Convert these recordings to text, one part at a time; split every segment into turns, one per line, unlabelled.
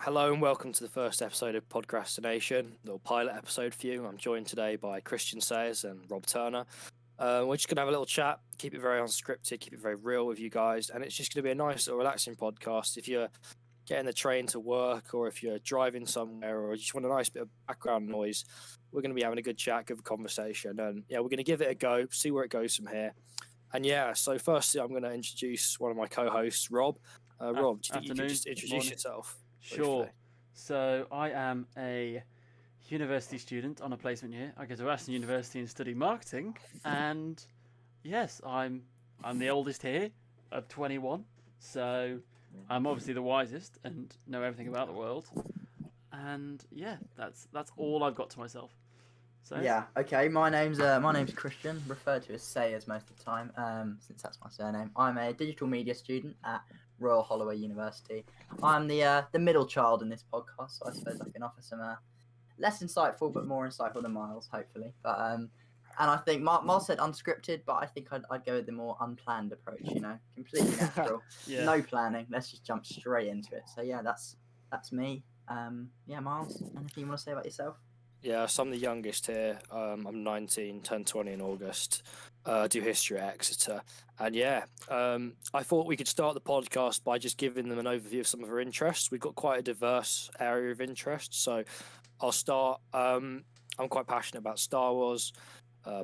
Hello and welcome to the first episode of Podcrastination, little pilot episode for you. I'm joined today by Christian Sayers and Rob Turner. We're just going to have a little chat, keep it very unscripted, keep it very real with you guys, and it's just going to be a nice little relaxing podcast. If you're getting the train to work or if you're driving somewhere or you just want a nice bit of background noise, we're going to be having a good chat, good conversation, and yeah, we're going to give it a go, see where it goes from here. And yeah, so firstly, I'm going to introduce one of my co-hosts, Rob. Rob, do you think you could just introduce
morning.
yourself?
Sure.
Briefly?
So I am a university student on a placement year. I go to Aston University and study marketing. And yes, I'm the oldest here of 21. So I'm obviously the wisest and know everything about the world. And yeah, that's all I've got to myself. So
Yeah. Okay. My name's Christian, referred to as Sayers most of the time, since that's my surname. I'm a digital media student at Royal Holloway University. I'm the middle child in this podcast, so I suppose I can offer some less insightful but more insightful than Miles, hopefully. But and I think Miles said unscripted, but I think I'd go with the more unplanned approach. Completely natural,
yeah.
no planning. Let's just jump straight into it. So yeah, that's me. Yeah, Miles, anything you want to say about yourself?
Yeah, so I'm the youngest here. I'm 19, turned 20 in August. Do history at Exeter. And yeah, I thought we could start the podcast by just giving them an overview of some of our interests. We've got quite a diverse area of interest. So I'll start. I'm quite passionate about Star Wars,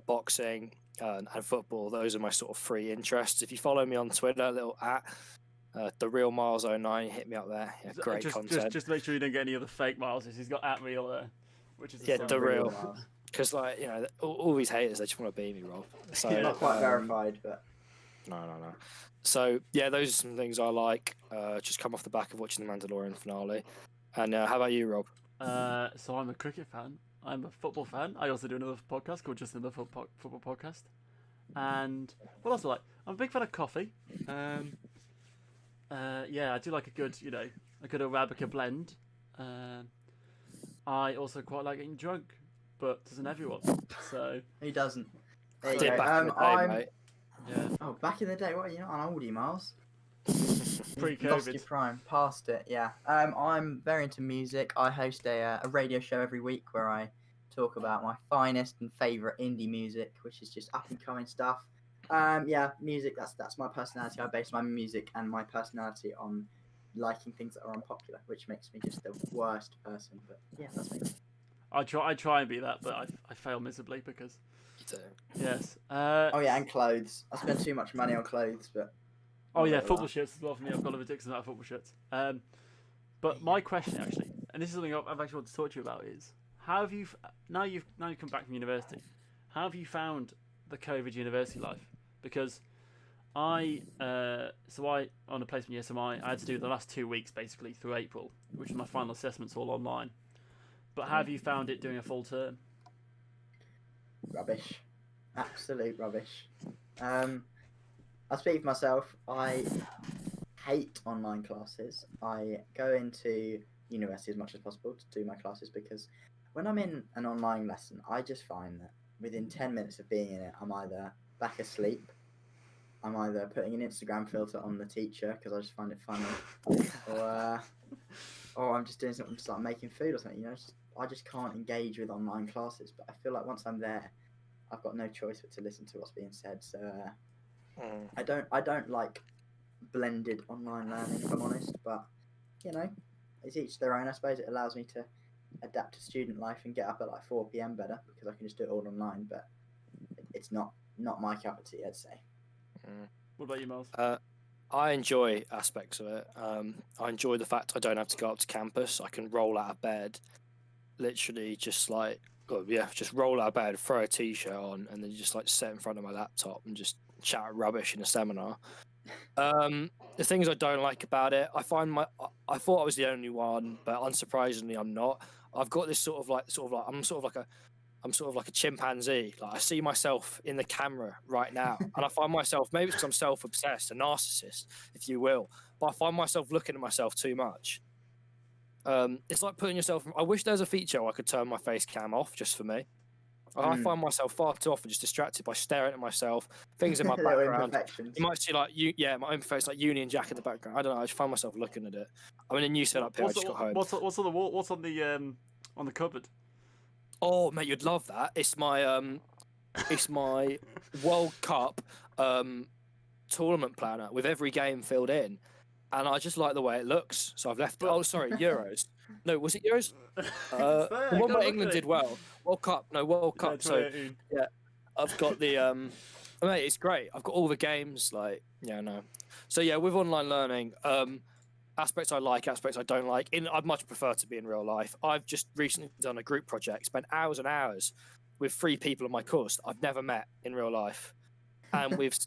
boxing, and football. Those are my sort of three interests. If you follow me on Twitter, little at the real Miles09, hit me up there. Yeah, great content.
Just make sure you don't get any other fake Miles. He's got at real there. Which is
the real, because all these haters, they just want to be me, Rob. So
not quite verified, but
no. So yeah, those are some things I like. Just come off the back of watching the Mandalorian finale. And how about you, Rob?
So I'm a cricket fan. I'm a football fan. I also do another podcast called Just Another Football Podcast. And what else do I like? I'm a big fan of coffee. Yeah, I do like a good Arabica blend. I also quite like getting drunk, but doesn't everyone? So
who doesn't?
There you go. Back in the day, mate.
Yeah.
Oh, back in the day, what? You're not an oldie, Miles.
Pre-COVID.
Lost your prime, past it. Yeah. I'm very into music. I host a radio show every week where I talk about my finest and favourite indie music, which is just up and coming stuff. Yeah, music. That's my personality. I base my music and my personality on liking things that are unpopular, which makes me just the worst person. But yeah, that's me.
I try and be that, but I fail miserably because. Yes.
Oh yeah, and clothes. I spend too much money on clothes, but.
Oh yeah, football shirts as well for me. I've got a ridiculous amount of football shirts. But my question actually, and this is something I've actually wanted to talk to you about, is how have you now you've come back from university? How have you found the COVID university life? Because I on a placement year, so I had to do the last 2 weeks basically through April, which is my final assessments all online. But how have you found it doing a full term?
Rubbish, absolute rubbish. I speak for myself. I hate online classes. I go into university as much as possible to do my classes because when I'm in an online lesson, I just find that within 10 minutes of being in it, I'm either back asleep. I'm either putting an Instagram filter on the teacher because I just find it funny, or I'm just doing something just like making food or something. I just can't engage with online classes. But I feel like once I'm there, I've got no choice but to listen to what's being said. So I don't like blended online learning, if I'm honest. But it's each their own. I suppose it allows me to adapt to student life and get up at like 4 p.m. better because I can just do it all online. But it's not my cup of tea, I'd say.
What about you, Miles?
I enjoy aspects of it. I enjoy the fact I don't have to go up to campus. I can roll out of bed, literally just roll out of bed, throw a t-shirt on, and then just like sit in front of my laptop and just chat rubbish in a seminar. The things I don't like about it, I thought I was the only one, but unsurprisingly, I'm not. I've got this I'm sort of like a chimpanzee. Like I see myself in the camera right now, and I find myself, maybe it's because I'm self-obsessed, a narcissist, if you will, but I find myself looking at myself too much. It's like putting yourself. I wish there's a feature where I could turn my face cam off just for me, I find myself far too often just distracted by staring at myself, things in my
Little
background.
imperfections.
You might see like my own face, like Union Jack in the background. I don't know. I just find myself looking at it. I'm in a new setup here. I just got home.
What's on the wall? What's on the cupboard?
Oh mate, you'd love that. It's my World Cup tournament planner with every game filled in, and I just like the way it looks. So I've left. Oh, sorry, Euros. No, was it Euros? The one where England did well. World Cup. No, World Cup. So yeah, I've got the mate, it's great. I've got all the games. Like no. So yeah, with online learning, aspects I like, aspects I don't like. I'd much prefer to be in real life. I've just recently done a group project, spent hours and hours with 3 people on my course that I've never met in real life, and we've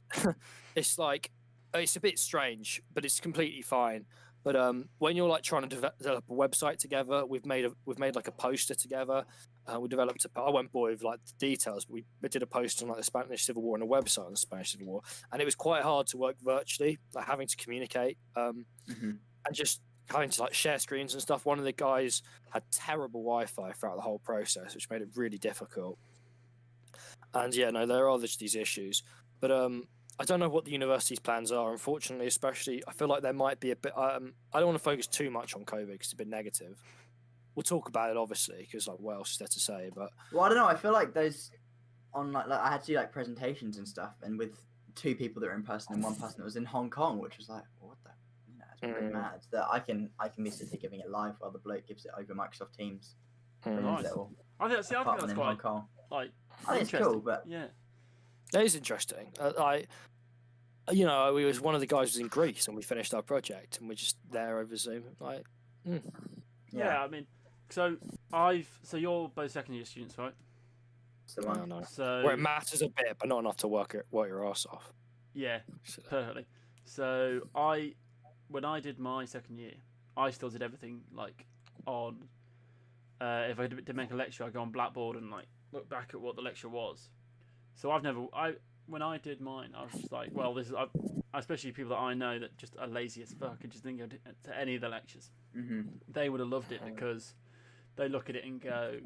it's like it's a bit strange, but it's completely fine. But when you're like trying to develop a website together, we've made like a poster together. We developed I won't bore you with like the details, but we did a poster on like the Spanish Civil War and a website on the Spanish Civil War, and it was quite hard to work virtually, like having to communicate and just having to like share screens and stuff. One of the guys had terrible Wi-Fi throughout the whole process, which made it really difficult. And yeah, no, there are these issues, but I don't know what the university's plans are. Unfortunately, especially, I feel like there might be a bit. I don't want to focus too much on COVID because it's a bit negative. We'll talk about it obviously because like what else is there to say? But
well, I don't know. I feel like those on like I had to do like presentations and stuff, and with 2 people that were in person and 1 person that was in Hong Kong, which was like what the. It's pretty mad that I can be sitting here giving it live while the bloke gives it over Microsoft Teams.
Nice. I think that's quite like
I think it's cool, but
yeah,
that is interesting. We was one of the guys was in Greece and we finished our project and we're just there over Zoom. Like,
yeah. I mean, so you're both second year students, right?
No.
So
where it matters a bit, but not enough to work your arse off.
Yeah, perfectly. So when I did my second year, I still did everything like on. If I did make a lecture, I go on Blackboard and like look back at what the lecture was. So when I did mine, I was just like, well, this is especially people that I know that just are lazy as fuck and just didn't go to any of the lectures. They would have loved it because they look at it and go,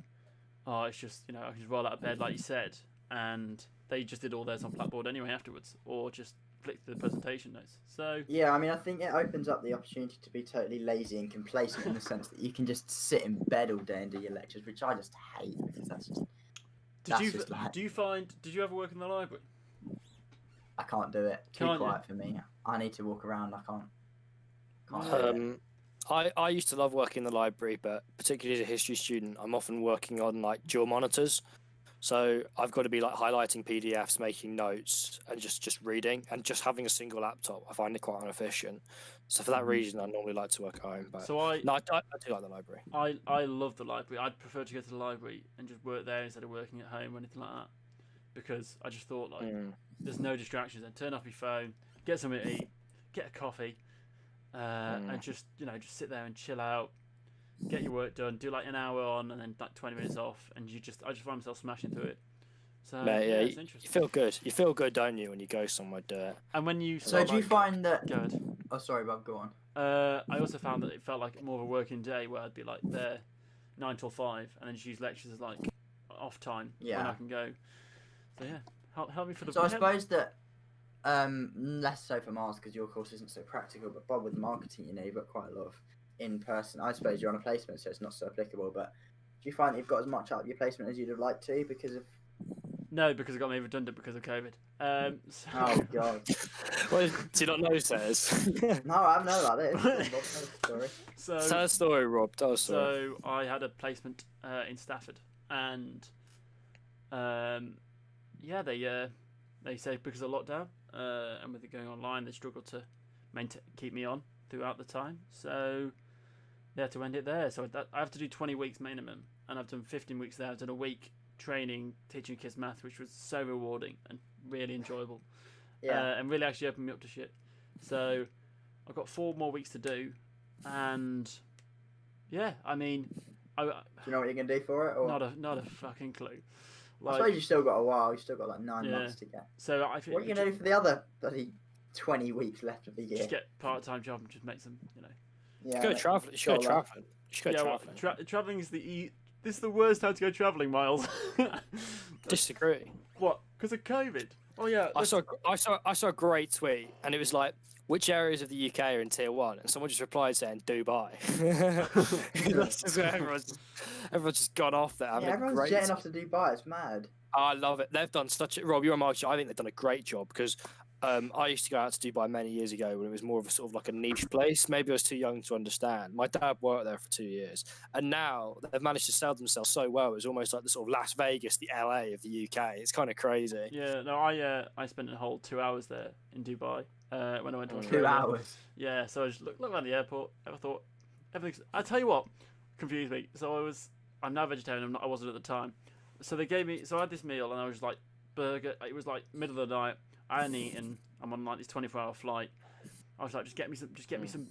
oh, it's just I can just roll out of bed like you said, and they just did all theirs on Blackboard anyway afterwards, or just flick through the presentation notes. So
yeah, I mean, I think it opens up the opportunity to be totally lazy and complacent in the sense that you can just sit in bed all day and do your lectures, which I just hate because that's just.
Did you ever work in the library?
I can't do it. Too quiet for me. I need to walk around. I can't.
I used to love working in the library, but particularly as a history student, I'm often working on like dual monitors. So I've got to be like highlighting PDFs, making notes, and just reading, and just having a single laptop. I find it quite inefficient. So for that reason, I normally like to work at home. But I do like the library.
I love the library. I'd prefer to go to the library and just work there instead of working at home or anything like that, because I just thought like there's no distractions. Then turn off your phone, get something to eat, get a coffee, and just just sit there and chill out. Get your work done, do like an hour on and then like 20 minutes off, and I just find myself smashing through it. So
mate, yeah,
it's interesting.
You feel good. You feel good, don't you, when you go somewhere do it?
And when you
so do you find that?
Go ahead.
Oh, sorry, Bob. Go on.
I also found that it felt like more of a working day where I'd be like there 9 till 5, and then just use lectures as like off time when I can go. So yeah, help me for the.
So I suppose that less so for Mars because your course isn't so practical, but Bob with marketing, you've got quite a lot of in person. I suppose you're on a placement, so it's not so applicable. But do you find that you've got as much out of your placement as you'd have liked to because of?
No, because it got me redundant because of COVID. So...
Oh god!
Well, do you not know, Says?
No, I haven't known about it. Story.
Tell
a story, Rob. Tell a story.
So I had a placement in Stafford, and they say because of lockdown and with it going online, they struggled to keep me on throughout the time. So they had to end it there. So I have to do 20 weeks minimum, and I've done 15 weeks there. I've done a week training, teaching kids math, which was so rewarding and really enjoyable. And really actually opened me up to shit. So I've got 4 more weeks to do, and yeah, I mean,
do you know what you're gonna do for it? Or?
Not a fucking clue.
I suppose you've still got a while. You've still got like 9 months to get.
So I think.
What are you gonna do for the other bloody 20 weeks left of the year?
Just get part-time job and just make some,
Yeah.
Go traveling. You should go traveling.
Traveling is this is the worst time to go traveling, Miles.
disagree.
What? Because of COVID? Oh yeah.
I saw a great tweet, and it was like, which areas of the UK are in tier 1? And someone just replied saying Dubai. That's just where everyone's just gone off there.
Yeah, everyone's jetting off to Dubai. It's mad.
I love it. They've done such a... Rob, you're a marketer. I think they've done a great job because I used to go out to Dubai many years ago when it was more of a sort of like a niche place. Maybe I was too young to understand. My dad worked there for 2 years, and now they've managed to sell themselves so well. It's almost like the sort of Las Vegas, the LA of the UK. It's kind of crazy.
Yeah, no, I spent a whole 2 hours there in Dubai when I went to Australia.
2 hours.
Yeah, so I just looked around the airport. I thought everything's. I tell you what, confused me. So I'm now vegetarian. I wasn't at the time. So they gave me. So I had this meal, and I was just like burger. It was like middle of the night. I hadn't eaten. I'm on like this 24-hour flight. I was like, just get me some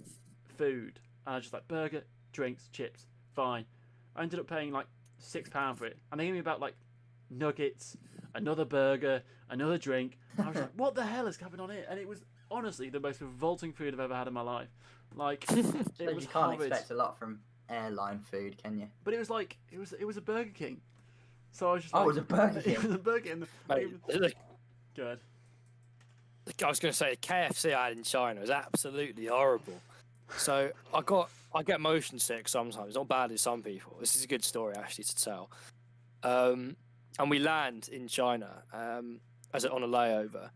food. And I was just like burger, drinks, chips, fine. I ended up paying like £6 for it, and they gave me about like nuggets, another burger, another drink. And I was like, what the hell is happening on here? And it was honestly the most revolting food I've ever had in my life. Like it was
You can't
horrid.
expect a lot from airline food, can you?
But it was like it was a Burger King. So I was just
Oh,
like,
it was a Burger
It was
King.
a Burger King.
Mate,
Good.
I was going to say the KFC I had in China was absolutely horrible. So I get motion sick sometimes. Not bad as some people. This is a good story actually to tell. And we land in China on a layover,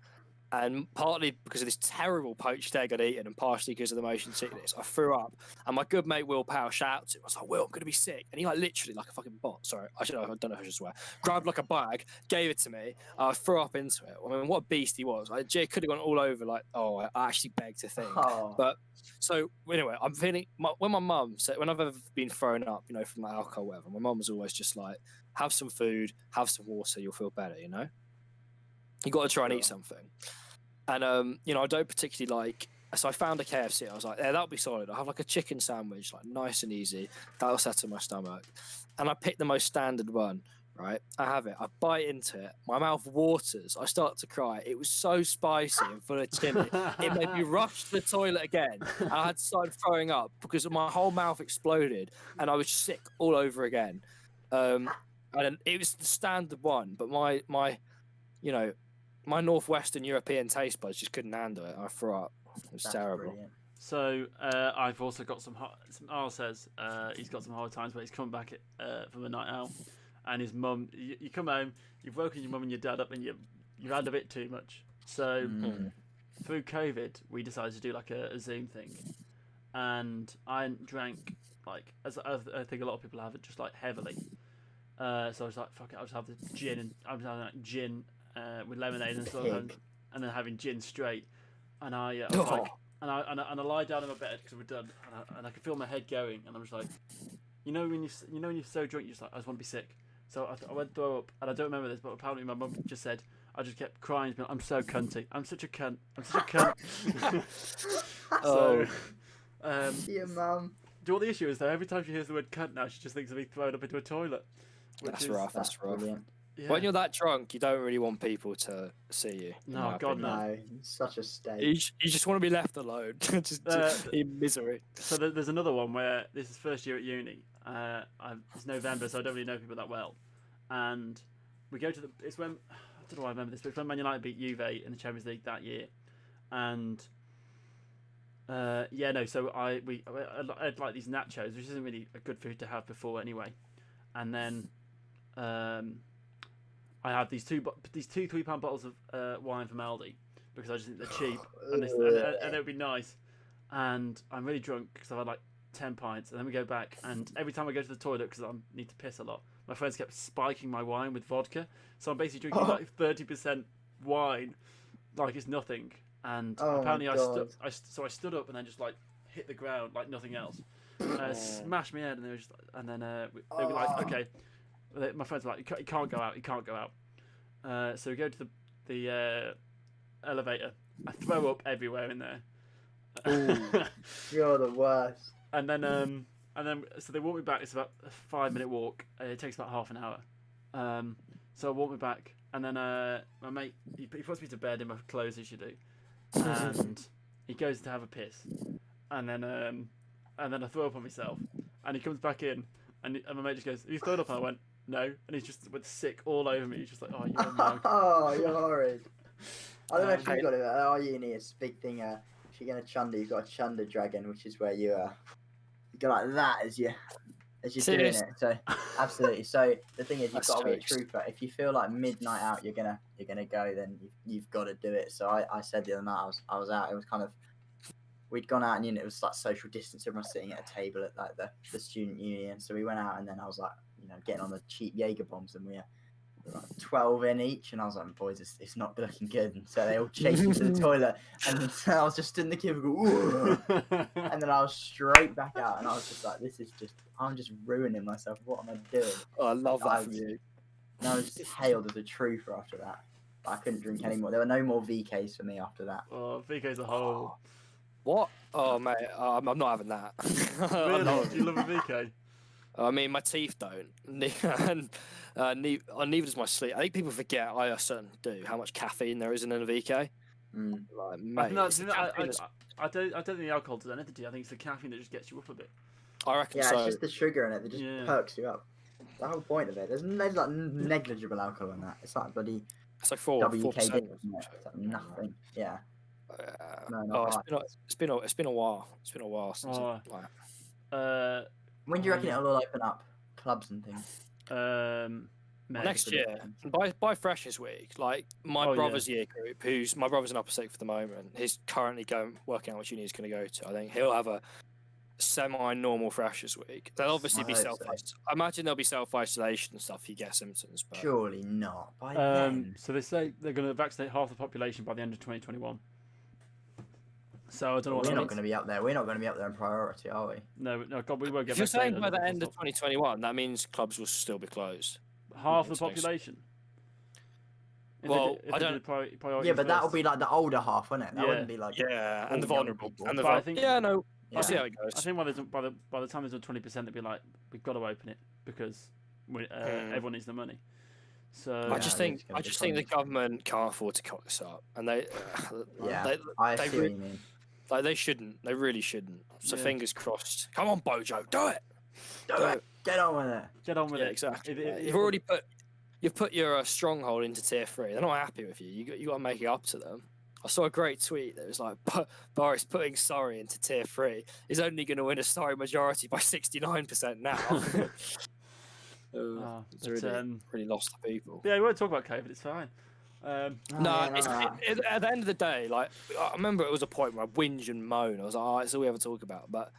and partly because of this terrible poached egg I'd eaten, and partially because of the motion sickness, I threw up. And my good mate Will Powell shouted to him. I was like, "Will, I'm going to be sick." And he like literally like a fucking bot. Sorry, I don't know if I should swear. Grabbed like a bag, gave it to me. I threw up into it. I mean, what a beast he was. Jay could have gone all over. Like, oh, I actually beg to think.
Oh.
But so anyway, I'm feeling when my mum said, when I've ever been thrown up, you know, from like alcohol, or whatever, my mum was always just like, "Have some food, have some water, you'll feel better." You know, you got to try and eat something. And you know, I don't particularly like. So I found a KFC. I was like, "Yeah, that'll be solid. I'll have like a chicken sandwich, like nice and easy. That'll settle my stomach." And I picked the most standard one. Right, I have it. I bite into it. My mouth waters. I start to cry. It was so spicy and full of chili. It made me rush to the toilet again. I had started throwing up because my whole mouth exploded, and I was sick all over again. And it was the standard one, but my, you know, my northwestern European taste buds just couldn't handle it. I threw up. It was terrible.
Brilliant.
So I've also got some. Al says he's got some hard times, but he's come back from a night out, and his mum. You come home, you've woken your mum and your dad up, and you've had a bit too much. So through COVID, we decided to do like a Zoom thing, and I drank like as I think a lot of people have it, just like heavily. So I was like, fuck it, I'll just have the gin, and I was having like gin with lemonade and stuff, and then having gin straight, and I was like. And I lie down in my bed because we're done, and I can feel my head going, and I'm just like, you know when you're so drunk, you're just like, I just want to be sick. So I went throw up, and I don't remember this, but apparently my mum just said, I just kept crying, being like, I'm so cunty, I'm such a cunt, I'm such a cunt. So,
Yeah, mum.
do you know what the issue is though? Every time she hears the word cunt now, she just thinks of me thrown up into a toilet.
That's rough. That's rough.
Brilliant.
Yeah.
When you're that drunk, you don't really want people to see you. in
No,
my
God,
opinion.
no.
No, it's such a state.
You just want to be left alone, just in misery.
So there's another one where this is first year at uni. It's November, so I don't really know people that well. And we go to it's when, I don't know why I remember this, but it's when Man United beat Juve in the Champions League that year. And so I had like these nachos, which isn't really a good food to have before anyway. And then I had these two 3-pound bottles of wine from Aldi because I just think they're cheap and it would be nice. And I'm really drunk because I've had like 10 pints, and then we go back, and every time I go to the toilet because I need to piss a lot, my friends kept spiking my wine with vodka, so I'm basically drinking like 30% wine, like it's nothing. And apparently I stood up and then just like hit the ground like nothing else, smashed my head, and they were just, and then they were like, okay. My friends were like, you can't go out, you can't go out. So we go to the elevator. I throw up everywhere in there.
Ooh, you're the worst.
And then so they walk me back. It's about a 5-minute walk. It takes about half an hour. So I walk me back, and then my mate he puts me to bed in my clothes as you do, and he goes to have a piss, and then I throw up on myself, and he comes back in, and my mate just goes, "Have you thrown up?" And I went, No, and he's just with sick all over me. He's just like, oh, you're a monk.
Oh, you're horrid. I don't know if
Um,
you got it. At our uni, it's a big thing. If you're gonna chunder, you've got a chunder dragon, which is where you go like that as you're doing
Serious?
it. So absolutely. So the thing is, you've
That's
got to be a
jokes.
trooper. If you feel like midnight out, you're gonna go. Then you've got to do it. So I said the other night I was out. It was kind of we'd gone out and it was like social distance. Everyone sitting at a table at like the student union. So we went out and then I was like, getting on the cheap Jaeger bombs and we were like 12 in each, and I was like, boys, it's not looking good. And so they all chased me to the toilet, and so I was just stood in the queue and go, "Ooh," and then I was straight back out, and I was just like, I'm just ruining myself. What am I doing?
Oh, I love that from you.
And I was just hailed as a trooper after that. But I couldn't drink anymore. There were no more VKs for me after that.
Oh, VK's a whole.
What? Oh, mate, I'm not having that. I'm
Really?
not-
Do you love a VK?
I mean, my teeth don't, and neither does my sleep. I think people forget, I certainly do, how much caffeine there is in a VK.
Mm.
Like, mate,
No,
it's the caffeine that's-
I don't think the alcohol does anything. I think it's the caffeine that just gets you up a bit.
I reckon
Yeah,
so.
it's just the sugar in it that just
Yeah.
perks you up. The whole point of it. There's like negligible alcohol in that. It's like bloody
It's like 4%.
WKD. Isn't it? It's like nothing. Yeah. No, not
Oh,
right.
it's been a while. It's been a while since.
Oh.
Like,
When do you reckon it'll all open up? Clubs and things.
Mate.
next year, by Freshers Week, like my
Oh, yeah.
brother's year group, my brother's in upper sixth for the moment. He's currently working out which uni he's going to go to. I think he'll have a semi-normal Freshers Week. There'll obviously
I
be
hope
I imagine there'll be self-isolation and stuff if you get symptoms. But
Surely not. By then.
So they say they're going to vaccinate half the population by the end of 2021. So I don't know what
We're
that
not
means.
going to be up there. We're not going to be up there in priority, are we?
No, God, we won't get
if you're saying
vaccinated
by the
until
end of 2021, that means clubs will still be closed.
half the
Makes no sense.
population. If
Well,
they, if
I
they
don't-
did priority
Yeah, but that'll
first.
be like the older half, wouldn't it? That
Yeah.
wouldn't be like.
Yeah,
all
and the
young
vulnerable.
people.
And the
But I
vul-
think-
yeah, no,
Yeah.
I'll see how it
I
goes.
think by the time there's on 20%, they'd be like, we've got to open it because everyone needs the money. So
I just
it
think
is gonna be
the government can't afford to cock this up, and they
Yeah.
they,
I
they
see what you mean.
like they shouldn't. They really shouldn't. So
Yeah.
fingers crossed. Come on, Bojo, do it.
Do it. Get on with it.
get on with
Yeah,
it.
exactly.
If-
You've already put your stronghold into tier 3. They're not happy with you. You got to make it up to them. I saw a great tweet that was like, Boris putting Surrey into tier 3 is only going to win a Surrey majority by 69% now.
Ah,
It's
but,
really lost the people.
yeah, we won't talk about COVID. It's fine.
No,
yeah,
it's, at the end of the day, like I remember it was a point where I whinge and moan. I was like, oh, it's all we ever talk about. But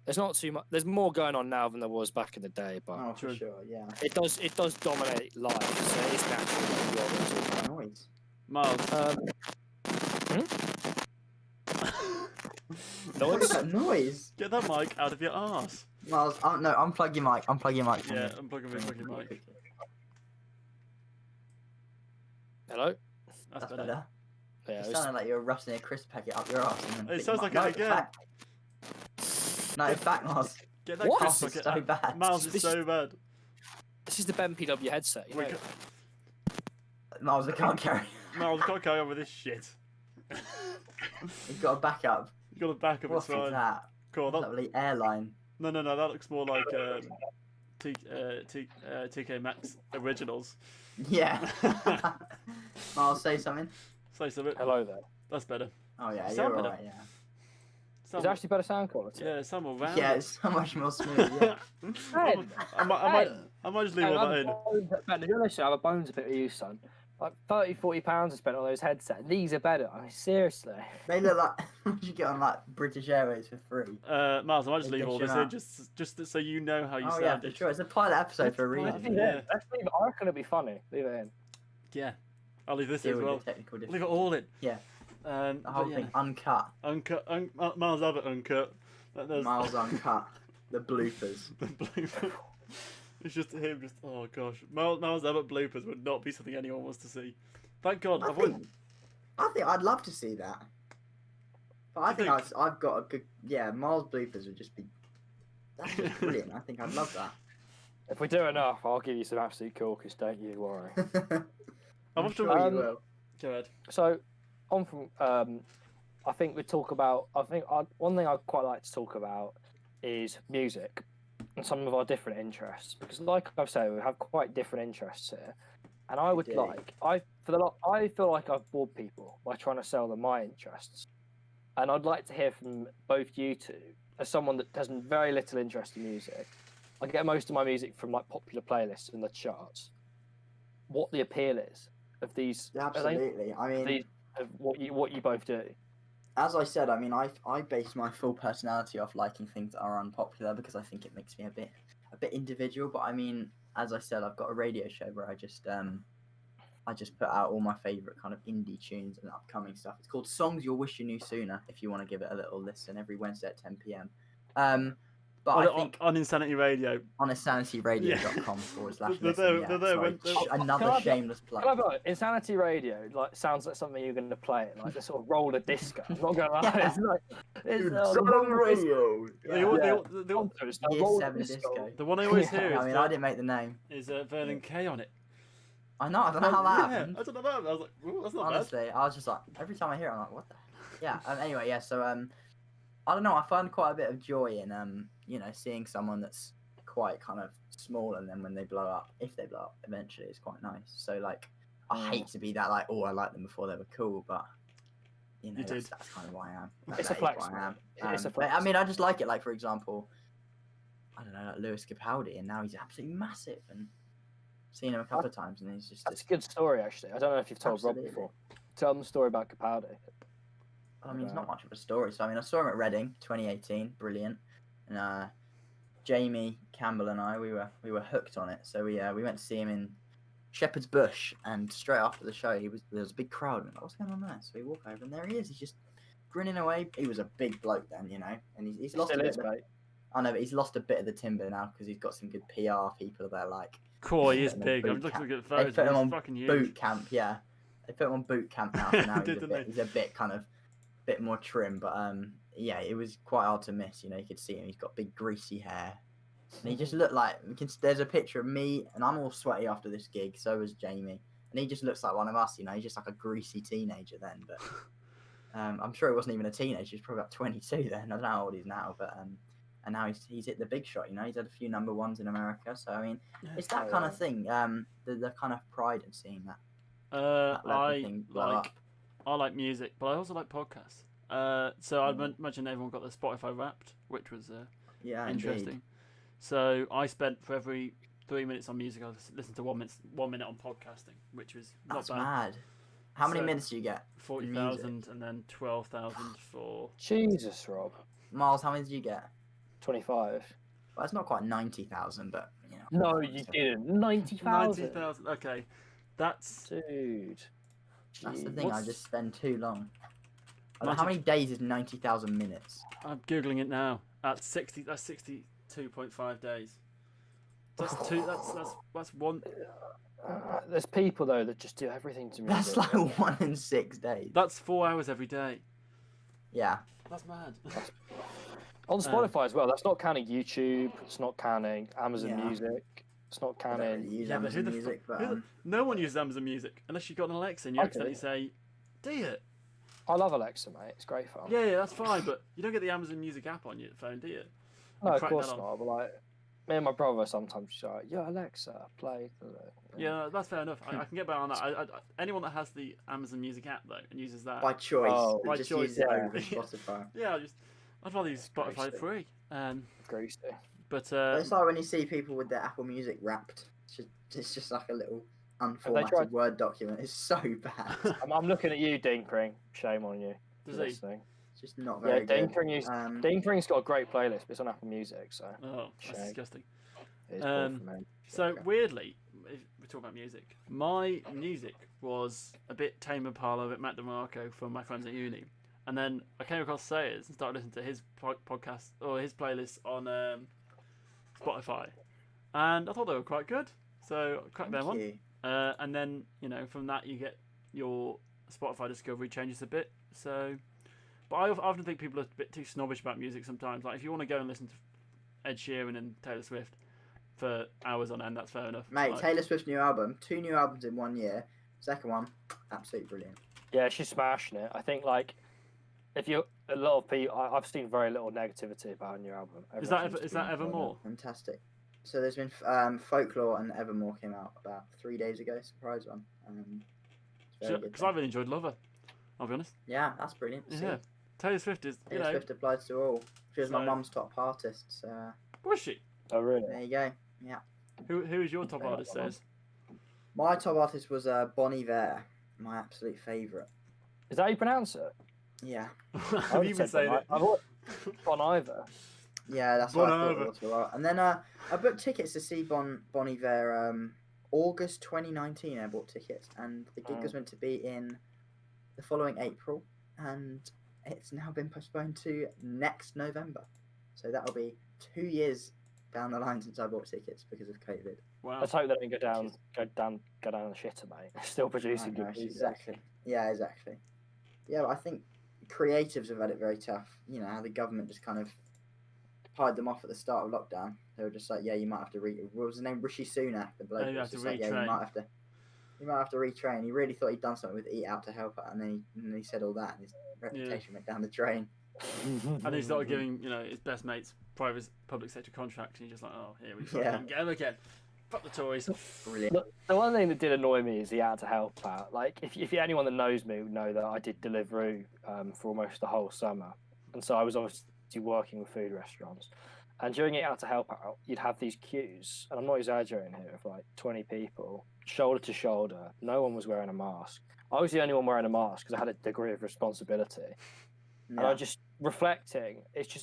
there's not too much. There's more going on now than there was back in the day. But
Oh, for
True.
sure. Yeah.
it does dominate life. So it is natural that you are going to talk about.
Noise.
Miles,
What is that noise?
get that mic out of your arse.
Miles, no, unplug your mic. Unplug your mic. from
Yeah,
me.
unplug your mic.
Hello.
That's
That's
better.
better.
Yeah.
It
it was-
sounded like you were rustling a crisp packet up your arse. And then
It
picking
sounds
up-
like it
no,
again.
back. No, it's back, Miles.
Get that
What?
crisp
This is
bucket
so
out.
bad.
Miles, it's
This
so bad.
This is the Ben PW headset. You
We
know?
ca-
Miles, I can't carry.
Miles, we can't carry on with this shit.
You've got a backup.
You got a backup.
What's
It's fine.
that?
Cool.
What's that bloody airline?
No, that looks more like TK Maxx originals.
Yeah. Miles, say something.
Say something.
Hello there.
That's better.
Oh yeah,
Sound
you're
better.
alright. Yeah.
Is it actually better sound quality?
Yeah, some more round.
Yeah, it's so much more smooth. Yeah.
I might just leave all that in.
Ben, to be honest, I have a bones a bit with you, son. Like 30, 40 pounds I spent on those headsets. These are better. I mean, seriously.
They look like you get on like British Airways for free.
Miles, I might just leave all this in,
Additional.
just so you know how you
Oh yeah,
sound.
for sure. It's a pilot episode for a
Pilot
reason.
episode. Yeah.
Let's leave it. I reckon it'll be funny. Leave it in.
Yeah, I'll leave this
Deal
as
with
well.
the technical
Leave it
difficulties.
all in.
Yeah.
The
The whole thing uncut.
Uncut. Miles Abbott uncut. There's
Miles uncut. The bloopers.
the blooper. It's just him. Just oh gosh, Miles Abbott bloopers would not be something anyone wants to see. Thank God.
I think I'd love to see that. But I
You
think
think?
I've got a good. Yeah, Miles bloopers would just be. That's just brilliant. I think I'd love
If we do enough, I'll give you some absolute corkers. Don't you worry.
that.
I'm
I'm
often-
sure you
Um,
will.
Go ahead.
So, on from I think we talk about. I think one thing I'd quite like to talk about is music. and some of our different interests, because like I've said, we have quite different interests here. And I would
do.
I feel like I've bored people by trying to sell them my interests, and I'd like to hear from both you two, as someone that has very little interest in music. I get most of my music from like popular playlists and the charts. What the appeal is of these?
Absolutely. I mean,
of what you both do.
as I said, I mean, I base my full personality off liking things that are unpopular because I think it makes me a bit individual. But I mean, as I said, I've got a radio show where I just put out all my favorite kind of indie tunes and upcoming stuff. It's called Songs You'll Wish You Knew Sooner. If you want to give it a little listen, every Wednesday at 10 p.m. But I think
on Insanity Radio.
on insanityradio.com /
They're there,
another shameless plug.
Insanity Radio like sounds like something you're going to play, like the sort of roller disco. I'm not going to lie.
Yeah.
It's like it's
radio.
roller
7
disco.
disco.
The one I always hear is
I mean, I didn't make the name.
Vernon Kay on it.
I know. I don't know how that
Yeah,
happened.
I don't know that. I was like, ooh, that's not
Honestly, I was just like, every time I hear it, I'm like, what the? Yeah. Anyway, yeah. So I don't know. I find quite a bit of joy in seeing someone that's quite kind of small, and then when they blow up, if they blow up eventually, it's quite nice. So like, I hate to be that like, oh, I liked them before they were cool, but that's kind of who I am.
It's a flex. It's a flex.
I mean, I just like it. Like for example, I don't know, like Lewis Capaldi, and now he's absolutely massive, and seen him a couple of times, and he's just.
That's a good story, actually. I don't know if you've told Rob before. Tell them the story about Capaldi.
I mean, it's not much of a story. So I mean, I saw him at Reading, 2018, brilliant, and Jamie Campbell and I, we were hooked on it. So we went to see him in Shepherd's Bush, and straight after the show, there was a big crowd, and we were like, what's going on there? So we walk over, and there he is. He's just grinning away. He was a big bloke then, and he's lost a bit. I know, but he's lost a bit of the timber now because he's got some good PR people that are like.
Cool, he is big. I'm looking at photos.
They put him on
fucking huge.
boot camp, yeah. They put him on boot camp now, so now he's a bit kind of bit more trim, but yeah, it was quite hard to miss. You could see him. He's got big greasy hair, and he just looked like. There's a picture of me, and I'm all sweaty after this gig. So was Jamie, and he just looks like one of us. He's just like a greasy teenager then, but I'm sure he wasn't even a teenager. He was probably about 22 then. I don't know how old he's now, but and now he's hit the big shot. He's had a few number ones in America. So I mean, it's that kind of thing. The kind of pride in seeing that.
I like music, but I also like podcasts. So I'd imagine everyone got their Spotify Wrapped, which was interesting.
Indeed.
So I spent for every 3 minutes on music, I listened to 1 minute on podcasting, which was not bad.
Mad. How many minutes do you get?
40,000 and then 12,000 for.
Jesus, Rob.
Miles, how many did you get?
25.
Well, it's not quite 90,000, but
No, you didn't. 90,000.
90,000. Okay, that's.
Dude.
That's the thing. I just spend too long.
90...
How many days is 90,000 minutes?
I'm googling it now. That's 62.5 days. That's two. That's one.
There's people though that just do everything to music.
That's like 1 in 6 days.
That's 4 hours every day.
Yeah.
That's mad.
On Spotify as well. That's not counting YouTube. It's not counting Amazon Music. It's not counting.
Amazon Music, but
no one uses Amazon Music unless you've got an Alexa and you accidentally say, "Do it."
I love Alexa, mate. It's great fun.
Yeah, that's fine, but you don't get the Amazon Music app on your phone, do you?
No, of course not. But like, me and my brother sometimes just like, "Yo, Alexa, play."
Yeah, that's fair enough. I can get by on that. Anyone that has the Amazon Music app though and uses that
by choice,
by
just
choice,
use it over Spotify.
Yeah, I'd rather use Spotify free.
Greasy.
But
it's like when you see people with their Apple Music Wrapped. It's just like a little unformatted Word document. It's so bad.
I'm looking at you, Dean Pring. Shame on you.
Does he?
It's just not very
Dean
good.
Dean Pring's got a great playlist, but it's on Apple Music, so.
Oh, that's disgusting.
So
weirdly, if we talk about music, my music was a bit Tame Impala, a bit Mac DeMarco from my friends at uni, and then I came across Sayers and started listening to his podcast or his playlist on Spotify, and I thought they were quite good. So crack them on, and then from that you get your Spotify discovery changes a bit. So, but I often think people are a bit too snobbish about music sometimes. Like if you want to go and listen to Ed Sheeran and Taylor Swift for hours on end, that's fair enough.
Mate, Taylor Swift's new album, 2 new albums in 1 year. Second one, absolutely brilliant.
Yeah, she's smashing it. I think like if you a lot of people, I've seen very little negativity about a new album.
Is
Everyone
that
seems to be enjoying
Evermore?
Fantastic. So there's been Folklore and Evermore came out about 3 days ago. Surprise one. It's very good.
Because I really enjoyed Lover. I'll be honest.
Yeah, that's brilliant. to see.
Yeah. Taylor Swift is, you
Taylor
know,
Swift applies to all. She was my
So-
mum's top artist. So
was she?
it. Oh really?
there you go.
Who is your top
Yeah,
artist?
well,
Says.
My top artist was Bon Iver, my absolute favourite.
Is that how you pronounce it?
Yeah,
Have you been saying it?
I've always Bon Iver.
yeah, that's
Bon
what I thought
Iver.
it was for a while. And then I booked tickets to see Bon Iver August 2019. I bought tickets, and the gig was meant to be in the following April, and it's now been postponed to next November. So that'll be 2 years down the line since I bought tickets because of COVID.
Wow.
Let's hope they don't go down the shitter, mate. Still producing
Right,
good
nice,
music.
exactly. Yeah, exactly. Yeah, but I think creatives have had it very tough. You know how the government just kind of tied them off at the start of lockdown. They were just like, yeah, you might have to what was his name? Rishi Sunak, the bloke.
Oh, you
was
have to
just like, yeah,
retrain.
you might have to retrain. He really thought he'd done something with Eat Out to Help Out, and then he said all that, and his reputation went down the drain.
And he started giving, you know, his best mates public sector contracts, and he's just like, oh, here we
Yeah.
fucking get him again. Fuck the Tories.
Brilliant.
The one thing that did annoy me is he had to help out. Like, if anyone that knows me would know that I did Deliveroo for almost the whole summer, and so I was obviously working with food restaurants. And during it out to help out, you'd have these queues, and I'm not exaggerating here, of like 20 people, shoulder to shoulder. No one was wearing a mask. I was the only one wearing a mask because I had a degree of responsibility. And I
Yeah.
just reflecting, it's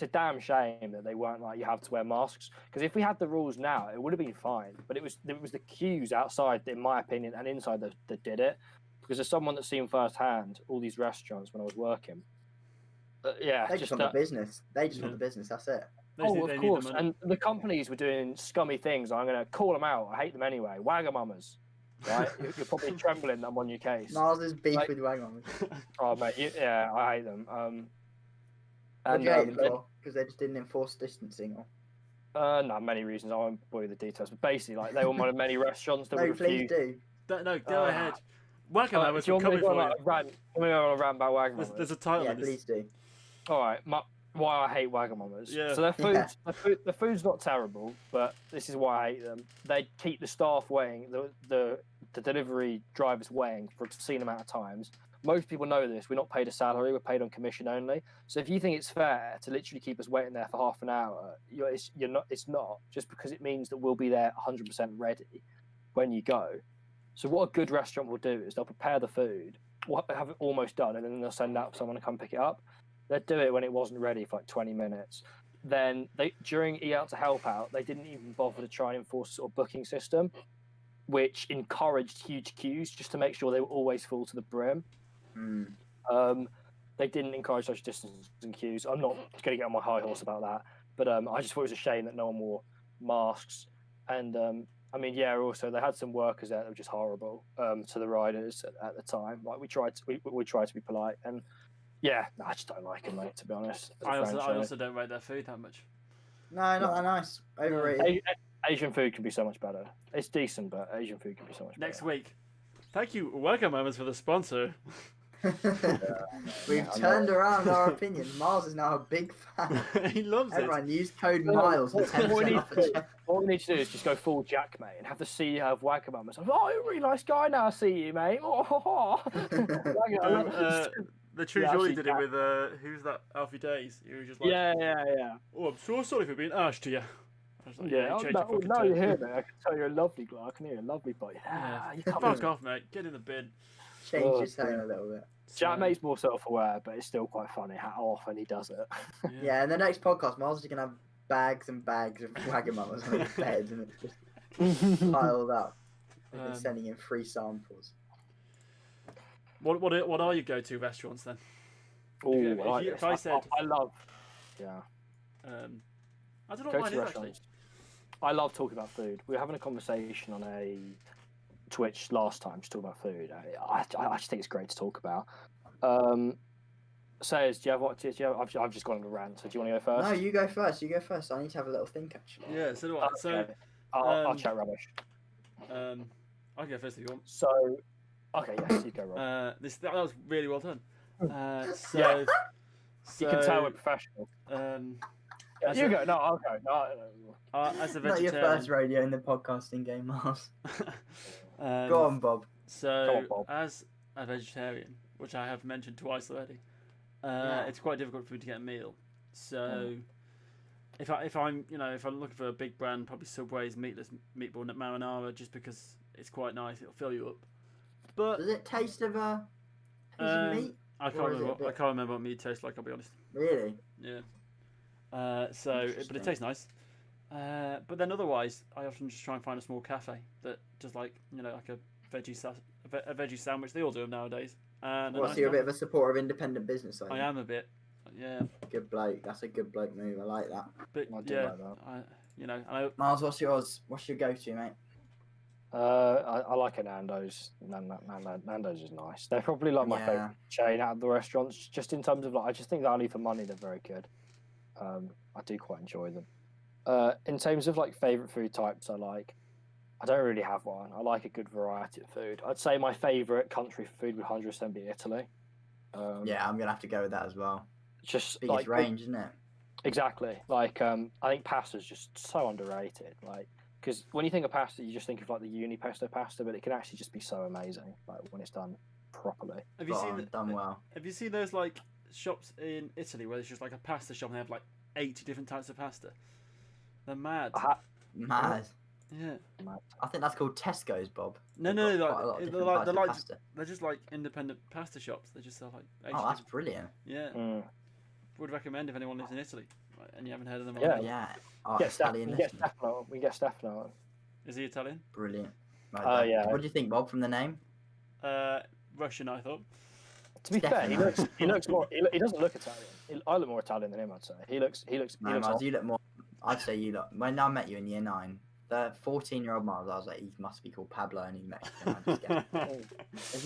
a damn shame that they weren't like you have to wear masks. Because if we had the rules now, it would have been fine. But it was the queues outside, in my opinion, and inside that did it. Because as someone that's seen firsthand all these restaurants when I was working, yeah,
They just want the business. They just want the business. That's it.
They just-
Oh,
they
of
need the
course.
money.
And the companies were doing scummy things. I'm going to call them out. I hate them anyway. Wagamamas. Right? You're probably trembling that I'm on your case.
Mars' beef
Like-
with Wagon.
Oh, mate. Yeah, I hate them.
What do you hate them
then-
for? Because they just didn't enforce distancing. Or...
no, many reasons. I won't bore you with the details. But basically, like, they were one of many restaurants that
No,
would
please
refuse.
do.
No, go ahead. Welcome,
Do
Hammers.
you
We're
want me
coming
to go
for
on
you.
a rant? Let me go on a rant about Wagamamas.
There's a title
Yeah,
in this.
please do.
All right, why I hate Wagamamas.
Yeah.
So the food's not terrible, but this is why I hate them. They keep the staff waiting, the delivery drivers waiting for an obscene amount of times. Most people know this. We're not paid a salary. We're paid on commission only. So if you think it's fair to literally keep us waiting there for half an hour, you're not. It's not, just because it means that we'll be there 100% ready when you go. So what a good restaurant will do is they'll prepare the food, have it almost done, and then they'll send out someone to come pick it up. They'd do it when it wasn't ready for like 20 minutes. Then during Eat Out to Help Out, they didn't even bother to try and enforce a sort of booking system, which encouraged huge queues just to make sure they were always full to the brim. They didn't encourage social distancing queues. I'm not going to get on my high horse about that, but I just thought it was a shame that no one wore masks. And I mean, yeah, also they had some workers there that were just horrible to the riders at the time. Like we tried to be polite, and yeah, I just don't like them, mate. To be honest, as a
I
franchise.
also don't rate their food that much.
No, not that nice. Overrated.
Asian food can be so much better. It's decent, but Asian food can be so much better.
Next week. Thank you, Welcome Moments, for the sponsor.
We've turned around our opinions. Mars is now a big fan.
He loves it.
Everyone use code Miles for 10% off.
What we need to do is just go full Jack, mate, and have the CEO of Wagamamas. Oh, you're a really nice guy now. I see you, mate.
The True
Yeah,
Jolly
actually,
did it with who's that? Alfie Days. He was just like,
yeah.
oh, I'm so sorry for being harsh to you. I was like,
Yeah,
you
oh,
changed
no,
your fucking
no,
tune.
you're here, mate. I can tell you're a lovely guy. I can hear a lovely boy.
Yeah.
You can't
Fuck off, mate. Get in the bin.
Change his tone a little bit.
Jack mate's more self-aware, but it's still quite funny how often he does it.
Yeah, in the next podcast, Miles is going to have bags and bags of Wagamamas on his bed and it's just piled up. We've been sending in free samples.
What are your go-to restaurants then?
Ooh,
If
I like
you-
this.
if I said-
I love. Yeah.
I don't know
Go
what
to
mine is
restaurants.
actually.
I love talking about food. We were having a conversation on a Twitch last time, just talking about food. I just think it's great to talk about. Says, do you have what? Do you have, I've just gone on a rant. So do you want to go first?
No, you go first. You go first. I need to have a little think, actually.
Yeah, so do I. So
Okay. I'll
um,
chat rubbish.
I'll go first if you want.
So, okay, yes, you go, Rob.
That was really well done. So,
Yeah. You can tell we're
so
professional.
as
You
a-
go. No, I'll go. No.
as a
Not your
vegetarian.
first radio in the podcasting game, Miles.
um,
Go on, Bob.
So,
Come on, Bob.
as a vegetarian, which I have mentioned twice already,
Yeah.
it's quite difficult for me to get a meal. So, if I'm looking for a big brand, probably Subway's meatless meatball marinara, just because it's quite nice. It'll fill you up. But
Does it taste of a piece of meat?
I can't
Or is it
remember.
a
I
bit-
can't remember what meat tastes like. I'll be honest.
Really?
Yeah. But it
Interesting.
tastes nice. But then otherwise, I often just try and find a small cafe that just like like a veggie sandwich. They all do them nowadays. And a
Well,
nice
so you're a bit
coffee.
of a supporter of independent business, are you?
I am a bit. Yeah.
Good bloke. That's a good bloke move. I like that.
But
I do
yeah,
like that.
Miles, what's yours? What's your go-to, mate?
I like a Nando's. Nando's is nice. They're probably like my
Yeah.
favorite chain out of the restaurants. Just in terms of like, I just think value for money, they're very good. I do quite enjoy them. In terms of like favorite food types, I don't really have one. I like a good variety of food. I'd say my favorite country for food would 100% be Italy.
Yeah, I'm gonna have to go with that as well.
Just
Biggest
like
range, isn't it?
exactly. Like I think pasta's just so underrated. Like because when you think of pasta, you just think of like the uni pesto pasta, but it can actually just be so amazing. Like when it's done properly.
have you
Spot
seen
on, done well.
Have you seen those like shops in Italy where it's just like a pasta shop and they have like 80 different types of pasta? They're mad.
Mad.
Yeah.
I think that's called Tesco's, Bob.
No,
They've
no,
got quite a lot of
they're
different
like
types
they're
of
like
pasta.
they're just like independent pasta shops. They just sell like 80
Oh, that's
different.
brilliant.
Yeah.
Mm.
Would recommend if anyone lives in Italy and you haven't heard of them.
Yeah.
already.
Yeah. Oh,
Get
Italian
we get
listener.
Stefano. We get Stefano.
Is he Italian?
Brilliant.
Oh, yeah.
What do you think, Bob, from the name?
Russian, I thought.
To be fair,
Stefano.
he looks more. He doesn't look Italian. I look more Italian than him. I'd say he looks.
No, Miles, you look more. I'd say you look. When I met you in year 9, the 14-year-old Miles, I was like, he must be called Pablo and he's Mexican. I just get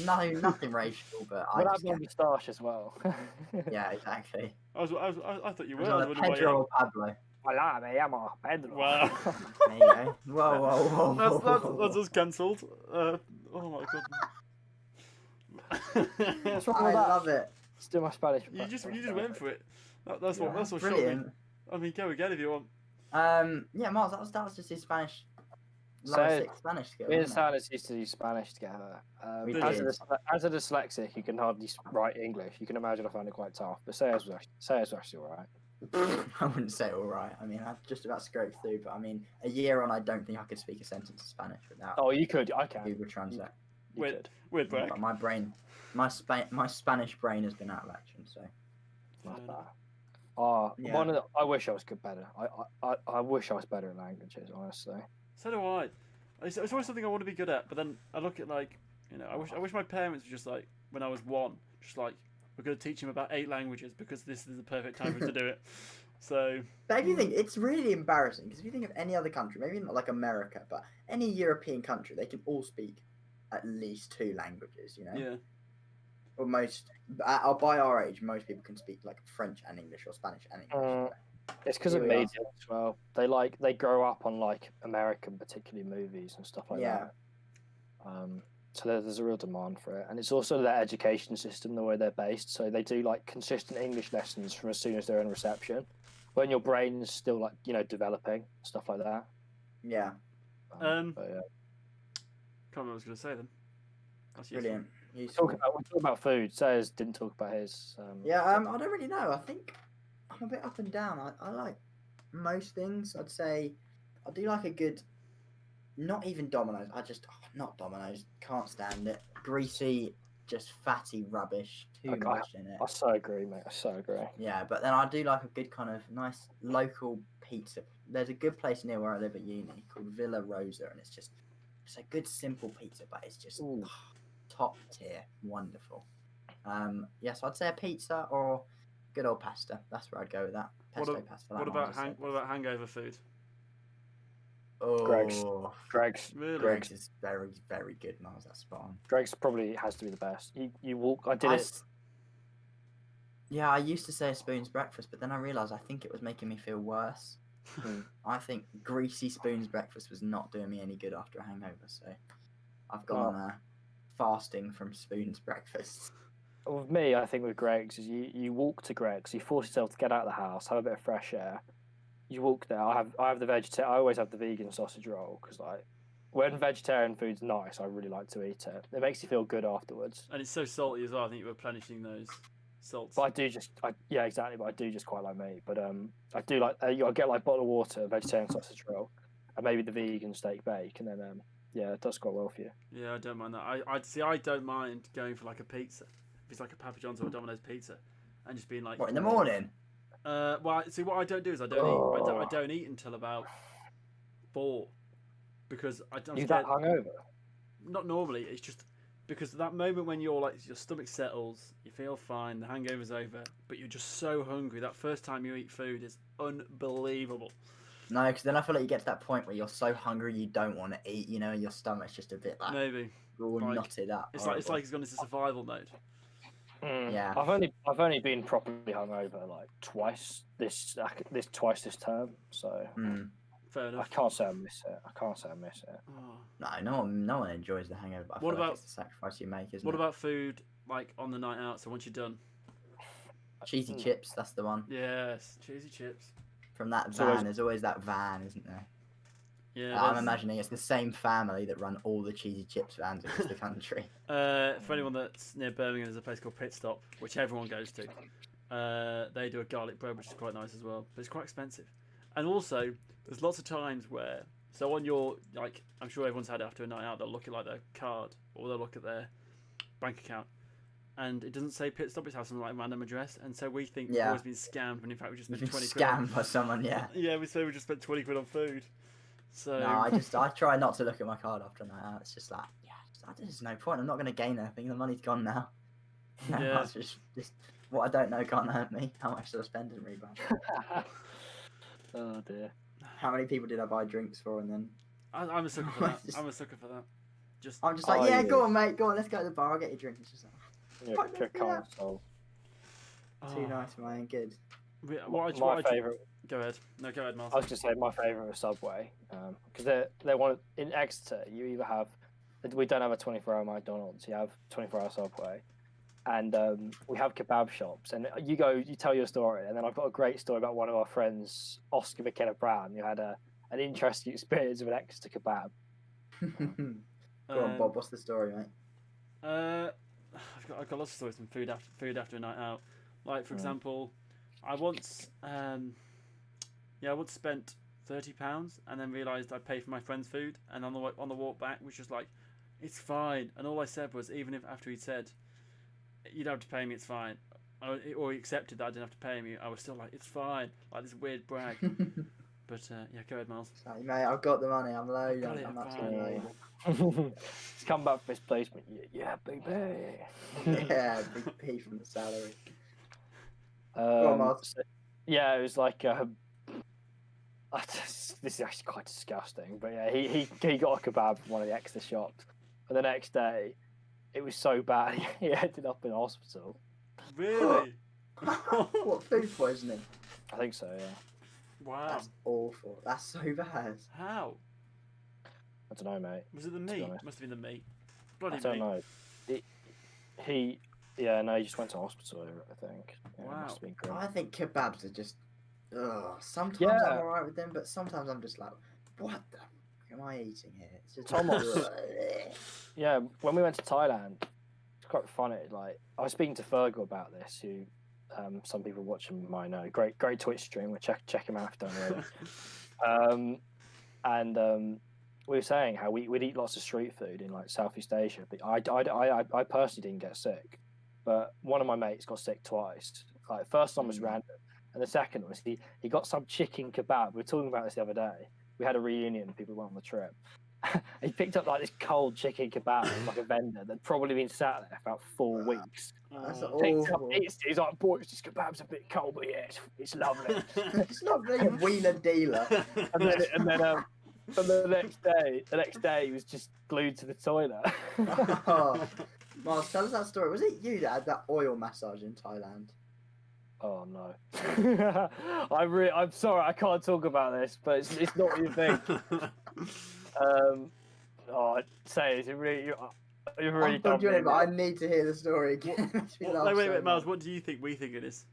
There's nothing racial, but I
We'll
just
have my
get
moustache as well.
Yeah, exactly.
I thought you
I
were.
was
I was
like
wondering why
Pedro
you-
or Pablo.
Hola, me llamo Pedro.
Wow.
There you go. Whoa.
That's us cancelled. Oh my god.
What's wrong
I
with that?
love it.
Still my Spanish.
you just went for it. That's what shocked me.
Brilliant.
I mean, go again if you want.
Yeah, Miles, that was just his Spanish.
So,
Level 6 Spanish skill.
Me and
wasn't it?
Silas used to do Spanish together.
We
As,
did.
as a dyslexic, you can hardly write English. You can imagine I found it quite tough. But Sayers was actually all right.
I wouldn't say all right. I mean, I just about scraped through, but I mean, a year on, I don't think I could speak a sentence of Spanish without
Oh, you could. I can.
Google Translate.
You
Wait.
could.
Weird brag.
But my brain, my Spanish brain has been out of action. So
Not
Yeah.
bad.
Yeah.
I wish I was good better. I wish I was better at languages, honestly.
So do I. It's always something I want to be good at, but then I look at like, I wish my parents were just like when I was 1, just like we're going to teach him about 8 languages because this is the perfect time for him to do it. So.
But if you think it's really embarrassing, because if you think of any other country, maybe not like America, but any European country, they can all speak at least 2 languages.
Yeah.
Or most, by our age, most people can speak like French and English or Spanish and English.
It's because of
Here we are.
media as well. They grow up on like American, particularly movies and stuff like
Yeah.
that. So there's a real demand for it, and it's also their education system, the way they're based. So they do like consistent English lessons from as soon as they're in reception, when your brain is still like developing, stuff like that.
Yeah,
But, yeah.
Can't remember what I was going to say then. That's useful.
brilliant. Useful.
We talk about food. Sayers didn't talk about his.
Yeah, I don't really know. I think I'm a bit up and down. I like most things. I'd say I do like a good, not even Domino's. Not Domino's. Can't stand it. Greasy, just fatty rubbish. Too
Okay.
much in it.
I so agree, mate. I so agree.
Yeah, but then I do like a good kind of nice local pizza. There's a good place near where I live at uni called Villa Rosa, and it's a good simple pizza, but it's just
Ooh.
top tier, wonderful. Yes, I'd say a pizza or good old pasta. That's where I'd go with that.
What
Pesto
a-
pasta.
What about hangover food?
Greg's.
Oh,
Greg's.
Really?
Greg's is very, very good, Miles. That's spot on.
Greg's probably has to be the best. You walk. I did
I
it.
s- Yeah, I used to say a spoon's breakfast, but then I realised I think it was making me feel worse.
Hmm.
I think greasy spoon's breakfast was not doing me any good after a hangover, so I've
Well-
gone fasting from spoon's breakfast.
with me, I think with Greg's is you walk to Greg's, you force yourself to get out of the house, have a bit of fresh air. You walk there. I have the I always have the vegan sausage roll because like when vegetarian food's nice, I really like to eat it. It makes you feel good afterwards.
And it's so salty as well. I think you're replenishing those salts.
But yeah, exactly. But I do just quite like meat. But I do like I get like bottle of water, vegetarian sausage roll, and maybe the vegan steak bake, and then yeah, it does quite well for you.
Yeah, I don't mind that. I see. I don't mind going for like a pizza. If it's like a Papa John's or a Domino's pizza, and just being like.
What in the morning?
Well, see, what I don't do is I don't eat. I don't eat until about 4, because I'm
You
scared.
that hungover?
Not normally. It's just because that moment when you're like your stomach settles, you feel fine, the hangover's over, but you're just so hungry. That first time you eat food is unbelievable.
No, because then I feel like you get to that point where you're so hungry you don't want to eat. You know, your stomach's just a bit like
Maybe
all
like,
knotted up.
it's like it's gone into survival mode.
Yeah.
I've only been properly hungover like twice this term, so
Fair
I
enough.
can't say I miss it.
Oh.
No, no one enjoys the hangover. But I
What
feel like
about-
it's the sacrifice you make, isn't
What
it?
about food like on the night out? So once you're done,
Cheesy chips? That's the one.
yes, cheesy chips.
From that
So
van, there's always that van, isn't there?
Yeah.
I'm
there's-
imagining it's the same family that run all the cheesy chips vans across the country.
For anyone that's near Birmingham, there's a place called Pit Stop, which everyone goes to. They do a garlic bread, which is quite nice as well, but it's quite expensive. And also, there's lots of times where, so on your, like, I'm sure everyone's had it after a night out, they'll look at like their card or they'll look at their bank account, and it doesn't say Pit Stop; it has some like random address, and so we think we've
Yeah.
always been scammed when in fact we just
You've
spent
been
20 quid.
scammed by someone, yeah.
Yeah, we say we just spent 20 quid on food. So
No, I try not to look at my card after a night out. It's just like, yeah, there's no point. I'm not going to gain anything. The money's gone now.
Yeah.
That's just what I don't know can't hurt me. How much did I spend in rebound?
Oh dear.
How many people did I buy drinks for? And then
I'm a sucker for that. I'm a sucker for that. Just
I'm just like,
Oh,
yeah,
yeah.
go on, mate. Go on, let's go to the bar. I'll get you a drink. It's just like,
Yeah,
Fuck,
pure
yeah.
console.
too
oh,
nice, man. Good.
My favourite.
Go ahead. No, go ahead, Miles.
I was just saying my favourite was Subway, because they're one in Exeter. You either have, we don't have a 24-hour McDonald's. You have 24-hour Subway, and we have kebab shops. And you tell your story, and then I've got a great story about one of our friends, Oscar McKenna Brown, who had an interesting experience with an Exeter kebab.
Go on, Bob. What's the story, mate?
I've got lots of stories from food after a night out. Like for example, I once spent £30 and then realised I'd pay for my friend's food, and on the walk back was just like, it's fine. And all I said was, even if after he'd said, you don't have to pay me, it's fine, or he accepted that I didn't have to pay me, I was still like, it's fine, like this weird brag. But yeah, go ahead, Miles.
Sorry, mate, I've got the money. I'm loaded.
Got it,
I'm
fine.
absolutely loaded.
He's come back for his placement. Yeah, baby.
Yeah, big P from the salary.
Go
on, Miles.
Yeah, it was like this is actually quite disgusting, but yeah, he got a kebab from one of the Exeter shops, and the next day, it was so bad he ended up in hospital.
Really?
What, food poisoning?
I think so. Yeah,
Wow.
That's awful. That's so bad.
How?
I don't know, mate.
Was it the
be
meat?
honest.
Must have been the meat.
I
Bloody
don't
meat.
know. He just went to hospital. I think. Yeah, it
Wow.
must have been grim.
I think kebabs are just. Ugh. Sometimes
Yeah.
I'm alright with them, but sometimes I'm just like, what the fuck am I eating here? It's just
Thomas. Yeah, when we went to Thailand, it's quite funny. Like I was speaking to Fergal about this, who some people watching might know. Great Twitch streamer. Check him out if you don't know. We were saying how we'd eat lots of street food in like Southeast Asia, but I personally didn't get sick, but one of my mates got sick twice. Like first one was random, and the second was he got some chicken kebab. We were talking about this the other day. We had a reunion. People went on the trip. He picked up like this cold chicken kebab from like a vendor that'd probably been sat there for about 4 weeks.
That's
Oh.
Picked up,
awful.
he's like, boys, this kebab's a bit cold, but yeah, it's lovely.
It's not really a wheeler dealer.
and then the next day he was just glued to the toilet.
Oh. Miles, tell us that story. Was it you that had that oil massage in Thailand?
Oh no. I'm sorry, I can't talk about this, but it's not what you think. I'd say it's really. You've really
I'm
done
enjoying it, but
me.
I need to hear the story again. It makes me laugh
wait,
so
Miles.
much.
What do you think? We think it is.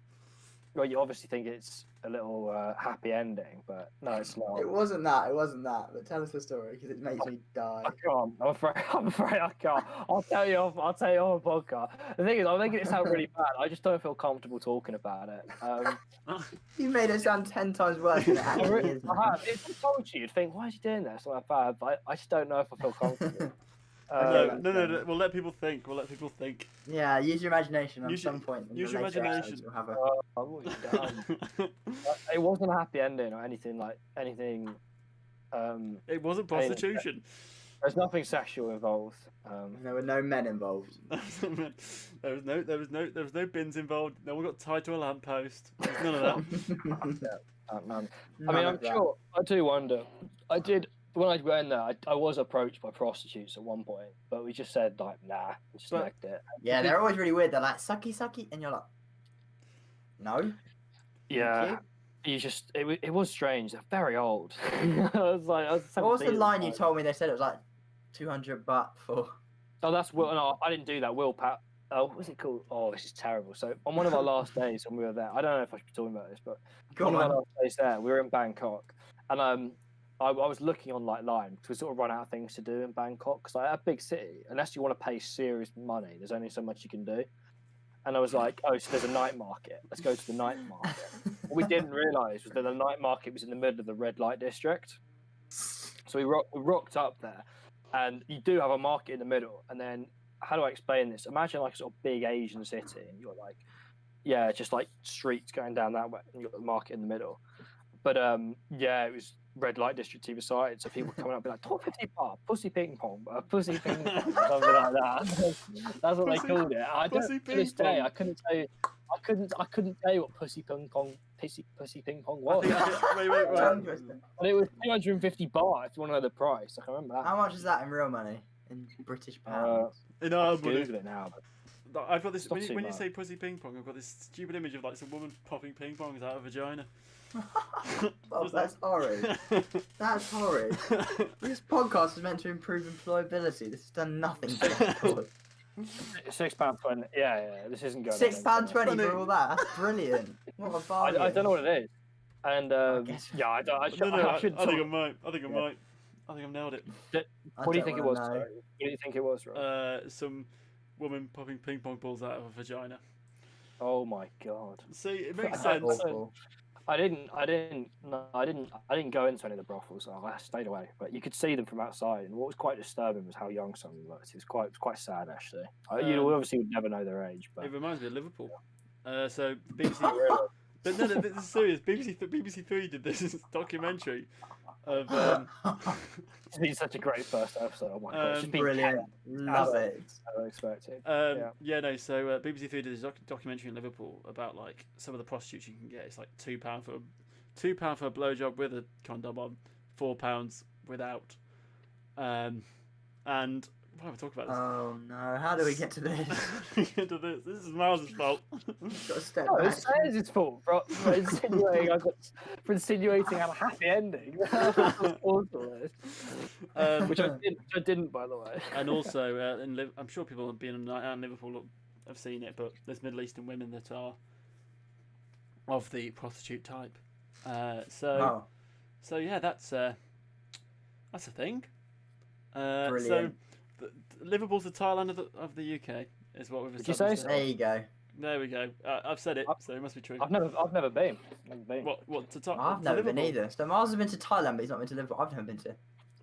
Well, you obviously think it's a little happy ending, but no, it's not.
It wasn't that. It wasn't that. But tell us the story because it makes me die.
I can't. I'm afraid. I'm afraid I can't. I'll tell you. I'll tell you on a podcast. The thing is, I'm making it sound really bad. I just don't feel comfortable talking about it.
You made it sound 10 times worse than it
I,
actually
really,
is.
I have. If I told you, you'd think, why is he doing that? It's not that bad. But I just don't know if I feel comfortable.
Okay,
No. We'll let people think.
Yeah, use your imagination. At
Use your-
some point in
use
the
your
later
imagination.
episodes, we'll have a...
what have you done? It wasn't a happy ending or anything like anything.
It wasn't prostitution.
There's nothing sexual involved.
There were no men involved.
there was no bins involved. No one got tied to a lamppost. There was none of that.
None. I
None
mean,
of
I'm
that.
sure. I do wonder. I did when I went there. I was approached by prostitutes at one point, but we just said like, nah, we just
But-
liked it.
Yeah, they're always really weird. They're like, sucky, sucky. And you're like, no. thank
Yeah,
you."
you just it was strange. They're very old. I was like, I was
What was the
17
line
at the
you
time.
told me? They said it was like 200 baht for...
Oh, that's Will. No, I didn't do that. Will Pat. Oh, what was it called? Oh, this is terrible. So on one of our last days when we were there, I don't know if I should be talking about this, but
Go
one of
on.
our last days there, we were in Bangkok, and I was looking on like line because we sort of run out of things to do in Bangkok. Because like a big city, unless you want to pay serious money, there's only so much you can do. And I was like, oh, so there's a night market. Let's go to the night market. What we didn't realise was that the night market was in the middle of the red light district. So we rocked up there, and you do have a market in the middle. And then, how do I explain this? Imagine like a sort of big Asian city, and you're like, yeah, just like streets going down that way, and you've got the market in the middle. But yeah, it was red light district either side, so people coming up and be like, 250 baht, pussy ping pong, pussy ping pong, something like that. That's what they called it. I don't,
pussy
to this
ping
day,
pong.
I couldn't tell you. I couldn't tell you what pussy ping pong
I
was.
think, wait.
Tongue twister.
But it was 250 baht. If you want to know the price, I can remember that.
How much is that in real money? In British pounds?
In
I'll
our money.
Google it now. But
I've got this.
It's not
When
too
you
bad.
say pussy ping pong, I've got this stupid image of like some woman popping ping pongs out of a vagina.
Oh, that's horrid. That's horrid. This podcast is meant to improve employability. This has done nothing to the cause.
£6.20. Yeah. This isn't going.
£6.20 for all that? That's brilliant. What a bargain.
I don't know what it is. And
guess-
yeah, I don't. I should.
No,
I should
I think I
talk-
might. I think I
Yeah.
might. I think I've nailed it.
I
What do you
don't
think it
wanna
was?
know.
Sorry? What do you think it was, Rob?
Some woman popping ping pong balls out of a vagina.
Oh my god.
See, it makes
That's
sense.
Awful.
I didn't go into any of the brothels. I stayed away, but you could see them from outside. And what was quite disturbing was how young some of them looked. It was quite sad actually. You obviously would never know their age, but
It reminds me of Liverpool. So BBC. But no, this is serious. BBC Three did this documentary of.
it's been such a great first episode. Oh my god, it's just been
Brilliant. Love
Hello.
it.
unexpected.
So BBC Three did this documentary in Liverpool about like some of the prostitutes you can get. It's like £2 for a blowjob with a condom on, £4 without. And why am I talking about
Oh no, how do we get to this?
this? Into this. This is Miles' fault.
Got to step
No,
back.
it's Sayers' fault for insinuating a happy ending. That's awful, which I didn't, by the way.
And also, I'm sure people have been on a night out in Liverpool have seen it, but there's Middle Eastern women that are of the prostitute type. So yeah, that's a thing. So
Brilliant.
Liverpool's the Thailand of the UK is what we've
Did you say
established.
so?
There you go.
There we go. I've said it, so it must be true.
I've never been.
What to
I've
to
never been
Liverpool?
either. So Miles has been to Thailand, but he's not been to Liverpool. I've never been to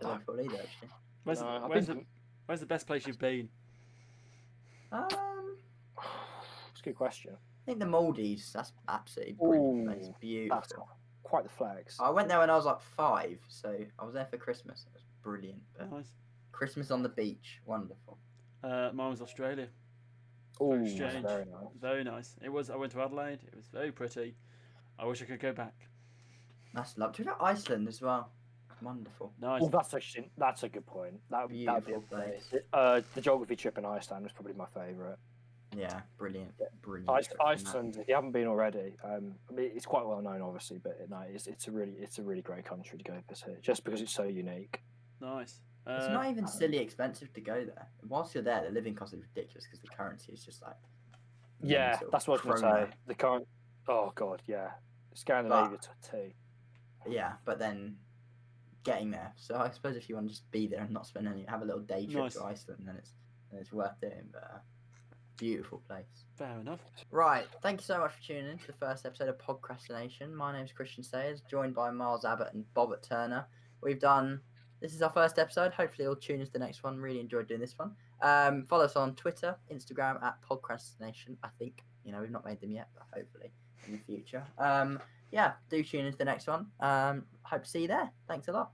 Liverpool either, actually.
Where's,
No, I've
where's,
been
the, where's the best place you've been?
I
It's a good question.
think the Maldives. That's absolutely
Ooh,
brilliant. It's beautiful.
That's quite the flags.
I went there when I was like 5, so I was there for Christmas. It was brilliant. But
Nice.
Christmas on the beach, wonderful.
Mine was Australia.
Ooh,
exchange.
that's very nice.
Very nice. It was. I went to Adelaide. It was very pretty. I wish I could go back.
That's lovely. To Iceland as well. Wonderful.
Nice.
Well, that's a good point. That'd be a
Beautiful
place.
place.
The geography trip in Iceland was probably my favourite.
Yeah, brilliant. Brilliant.
Ice,
trip from that.
Iceland, if you haven't been already, I mean, it's quite well known, obviously, but no, it's a really great country to go visit, just because it's so unique.
Nice.
It's not even silly expensive to go there. Whilst you're there, the living cost is ridiculous because the currency is just like.
Yeah,
mental.
that's what I was going
Krona.
to say. The current. Oh god, yeah, Scandinavia to T.
Yeah, but then getting there. So I suppose if you want to just be there and not spend any, have a little day trip
Nice.
to Iceland, then it's worth doing. But beautiful place.
Fair enough.
Right. Thank you so much for tuning in to the first episode of Podcrastination. My name's Christian Sayers, joined by Miles Abbott and Bobbert Turner. This is our first episode. Hopefully you'll tune into the next one. Really enjoyed doing this one. Follow us on Twitter, Instagram at Podcrastination. I think, we've not made them yet, but hopefully in the future. Yeah, do tune into the next one. Hope to see you there. Thanks a lot.